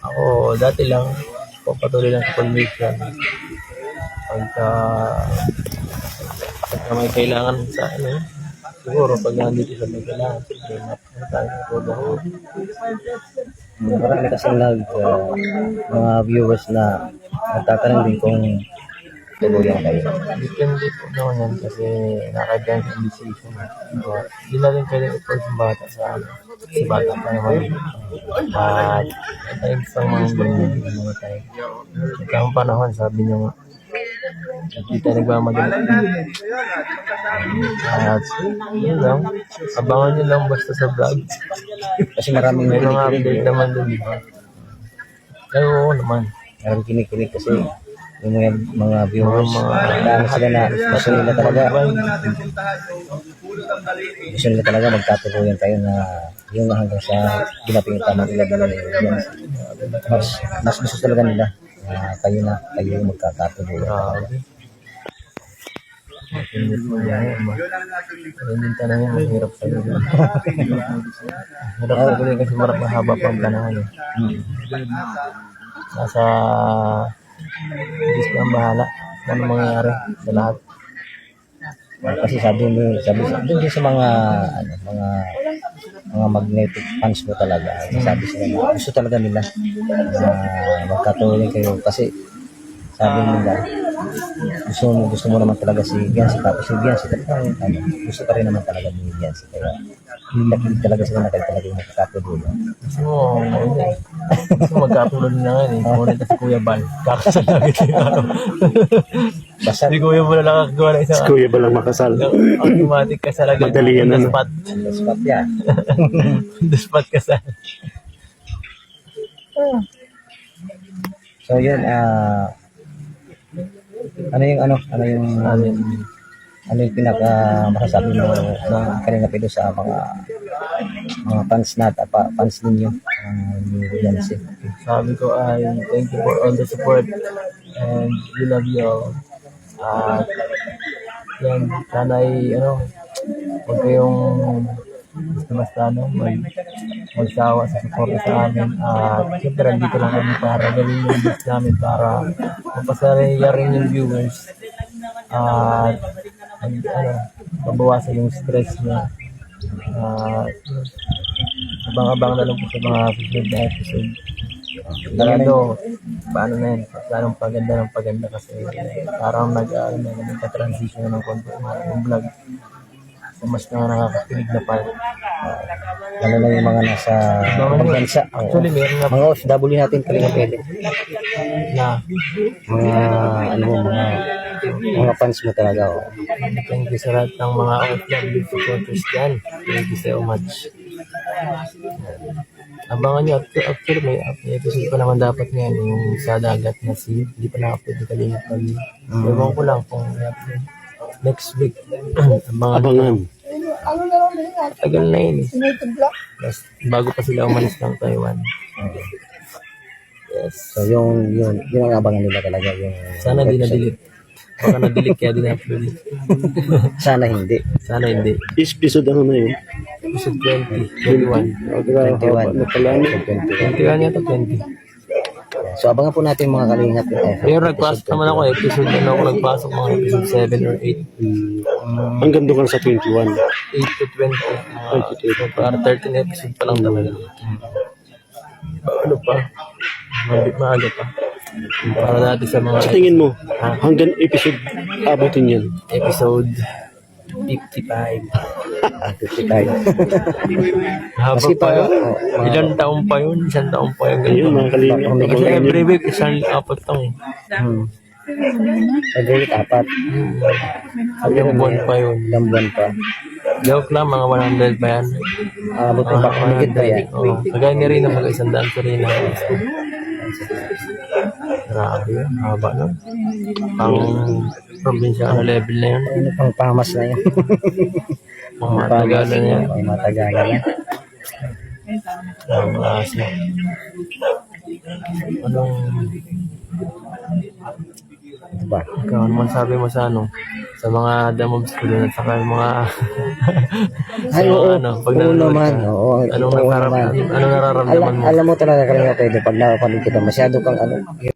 Ako, dati lang, patuloy lang sa conviction. Pagka, pagka may kailangan sa ano, siguro pag nandito sa may kailangan, sige, ano tayo natutuwa. Marami kasing mga viewers na nagtatanong din kung tuluyan kayo. Depende po naman yan kasi nakadyan sa decision. So, hindi na rin pwede i-force yung bata sa ano. Si bata pa naman. At tayo sa mga ganyan. Mga tayo. Ikaw panahon, sabi niyo nga. Hindi tayo nagmamadali. At yun lang. Abangan nyo lang basta sa vlog. Kasi maraming May mga kinikilig. update naman dun. Ay, oo naman. Maraming kinikilig kasi yung mga viewers, Mga- dami sila na gusto nila talaga magkatuluyan kayo na yung hanggang sa ginaping tamang ilan yan. Mas gusto talaga nila na kayo yung magkakatuluyan. Grabe. Hindi po yan. Hindi tanongin, mahirap sa gulo. Hirap sa gulo kasi marap mahaba pa ang panahon eh. Nasa Diyos na ang bahala kung ano mangyayari sa lahat. Kasi sabi doon din sa mga magnetic fans mo talaga. Sabi sila na gusto talaga nila na magkatuluyan kayo kasi sabi nila gusto mo naman talaga si Giancy, tapos si Giancy talaga gusto pa rin naman talaga ni Giancy, kaya nakikinig talaga sila na kayo talaga yung magkakatuluyan. Gusto magkapulod na nga eh. Ngunit si Kuya Bal. Kakasal na kita yung ano. Basta Si Kuya Bal lang nakagawa ng isang Kuya ba lang makasal? automatic kasal agad. Madali yan, On the ano? spot. spot yan. On the spot kasal. So yun, ano yung pinaka masasabi mo kanina Pedro sa mga fans fans ninyo ni Giancy? Sabi ko ay thank you for all the support and we love you all. At yan, sana ay huwag kayong basta magsawa sa support sa amin. At syempre dito lang kami para gawin yung best namin para mapasaya rin yung viewers. At mabawasan yung stress niya. Abang-abang na lang po sa mga susunod na episode. Ano, paano na yun? Parang paganda kasi parang nagka-transition na ng konti ng vlog. So, mas nakakakilig na part. Lalo na yung mga nasa ibang bansa. Actually, meron nga Mga OFW natin kanina pwede. na Mga fans mo talaga. thank you sa lahat ng mga OFW supporters dyan. Thank you so much. Abangan nyo, actually may episode pa naman dapat ngayon yung sa dagat na si hindi pa na-upload yung Kalingap Pali. Ewan ko lang kung next week. Abangan. Tagal na yun eh. Bago pa sila umalis ng Taiwan. Yes. So yun ang abangan nila talaga yung Sana di na-delete. Baka na-delete kaya di na-upload. sana hindi. Sana hindi. Episode ano na yun? Episode 20, 21. 21 na pala. 21 yata, 20. So abangan po natin mga kalingap. Pero nagpasok naman ako episode ako nagpasok mga episode 7 or 8. Hanggang doon ka sa 21. 8 to 20. So, para 13 episode pa lang talaga. Ano pa? Maaga pa. Para dati sa mga Sa tingin mo, hanggang episode abutin yan? episode 55. 55. Haba Kasi pa yun. pa, Ilang taon pa yun? Isang taon pa yun. Ayun, mga kalingap. Kasi every week, isang apat taon eh. Every week, 4. Ilang buwan pa yun. Ilang buwan pa. Joke lang, mga 100 pa yan. Abot na ba? Kumigit ba yan? Oo. Kagaya ni Rina, mag-isang daan sa Rina. Grabe yun, haba nun. Pang probinsya na level na yun. Ano pang pamas na yun? Mga Tagalan na yan. Mga Tagalan na. Ang asa. Anong, Ito ba? ikaw naman sabi mo sa sa mga demobs ko din at saka yung mga sa Ay, mga oo. pag Oo nanonood naman. ka, Oo, anong totoo naman. anong nararamdaman mo? Alam mo talaga kanina, Pedro, pag napanood kita, masyado kang ano,